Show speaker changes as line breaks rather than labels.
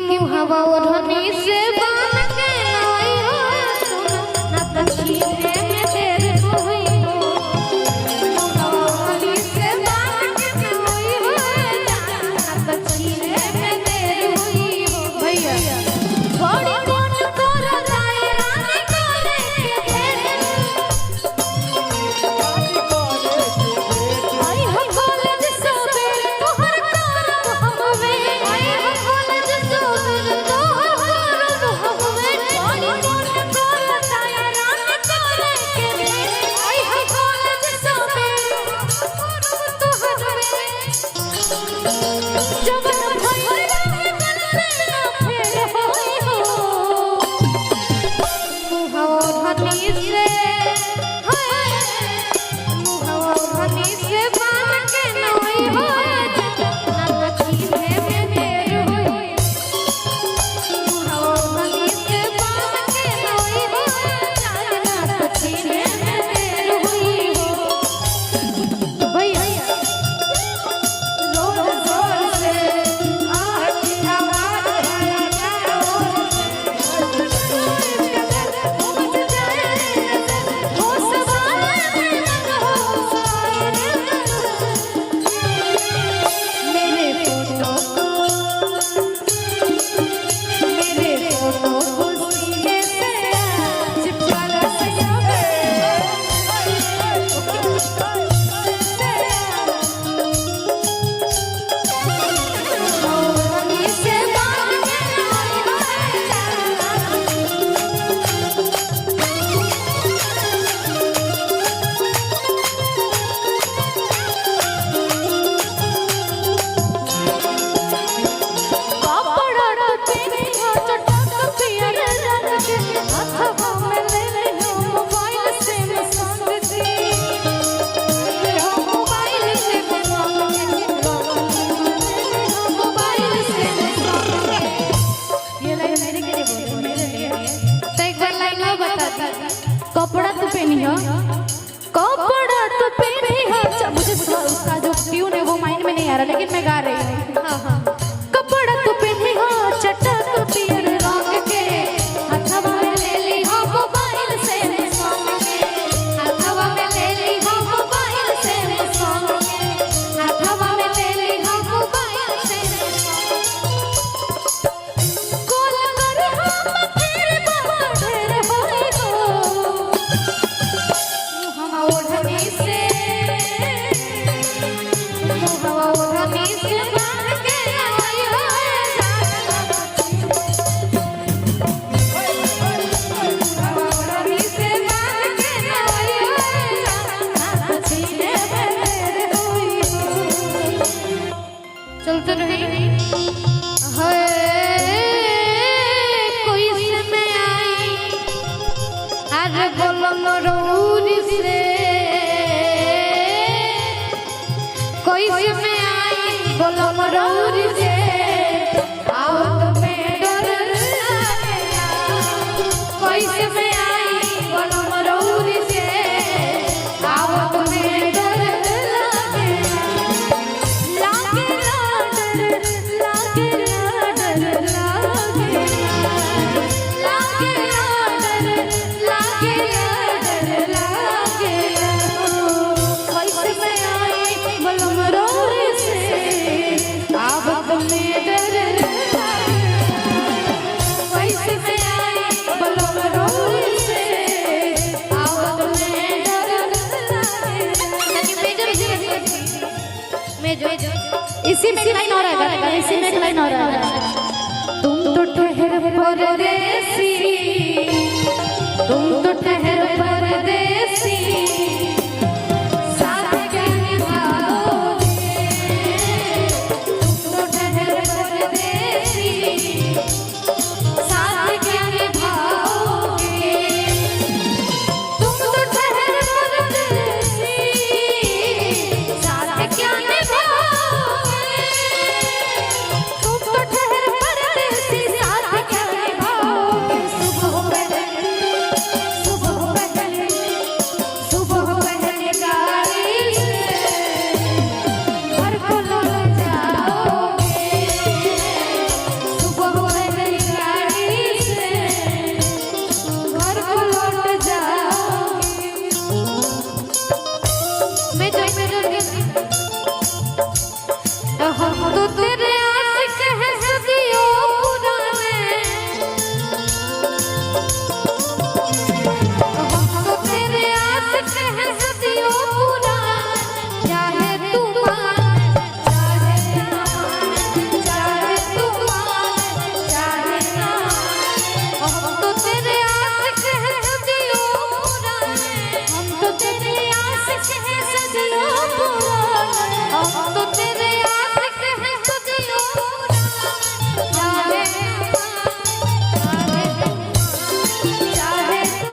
मुहावा ओढ़नी से बांध के नई हो ना तछीने में देर होई हो मुहावा ओढ़नी से बांध के नई हो ना तछीने में देर होई हो भैया थोड़ी मन कर जाए रानी करे के आई हो कॉलेज सबेर तोहर करब हमे आई हो कॉलेज सबेर तोहर करब हमे थोड़ी मन कर जाए रानी करे के आई हो कॉलेज सबेर तोहर जवन भइल रहे बनले ना फेर होई हो मुहावा ओढ़नी से मुहावा ओढ़नी से बांध के नई हो ना तछीने में देर होई मुहावा ओढ़नी से बांध के नई हो ना तछीने में देर होई हो भैया जोर जोर से आती आवाज है जाओ हो सवाल में हो मेरे फोटो सीने से चिपका ला सैया ओढ़नी से बांध के नई हो कपड़ा तो तेरे हो चटक पियर रंग के हथवा में ले ले हो मोबाइल से मैं संग दी हो मोबाइल से मैं संग के हो मोबाइल से मैं संग के ये लाइन मेरे के लिए बोल मेरे लिए तो एक बार लाइन और बता दी कपड़ा तो पहनी हो मुझे उसका जो ट्यून है वो माइंड में नहीं आ रहा लेकिन मैं गा रही हूँ हाँ कपड़ा तो पहनी हो चटक पियर रंग के हथवा में ले ली हो मोबाइल से मैं संग के हथवा में ले ली हो मोबाइल से मैं संग के हथवा में ले ली हो मोबाइल से मैं कॉल कर हम तेरे बाहर ढेर होई हो मुहावा ओढ़नी से मुहावा ओढ़नी से बांध के नई हो मुहावा ओढ़नी से बांध के नई हो ना तछीने में देर होई हो चलते रही है कोई समय आई अरे बोलो मरूरी से कोई समय आई बोलो मरूरी से आओ तुम्हें डर लगेगा कोई समय आई बोलो मरूरी से आओ तुम्हें डर लगेगा लागे डर लागे डर लागे लागे डर लागे कोई समय आई बोलो मरूरी से अब तुम्हें डर कोई समय आई बोलो मरूरी से अब तुम्हें डर इसी में एक लाइन और आएगा इसी में एक लाइन और आएगा तुम तो ठहर परदेसी तुम तो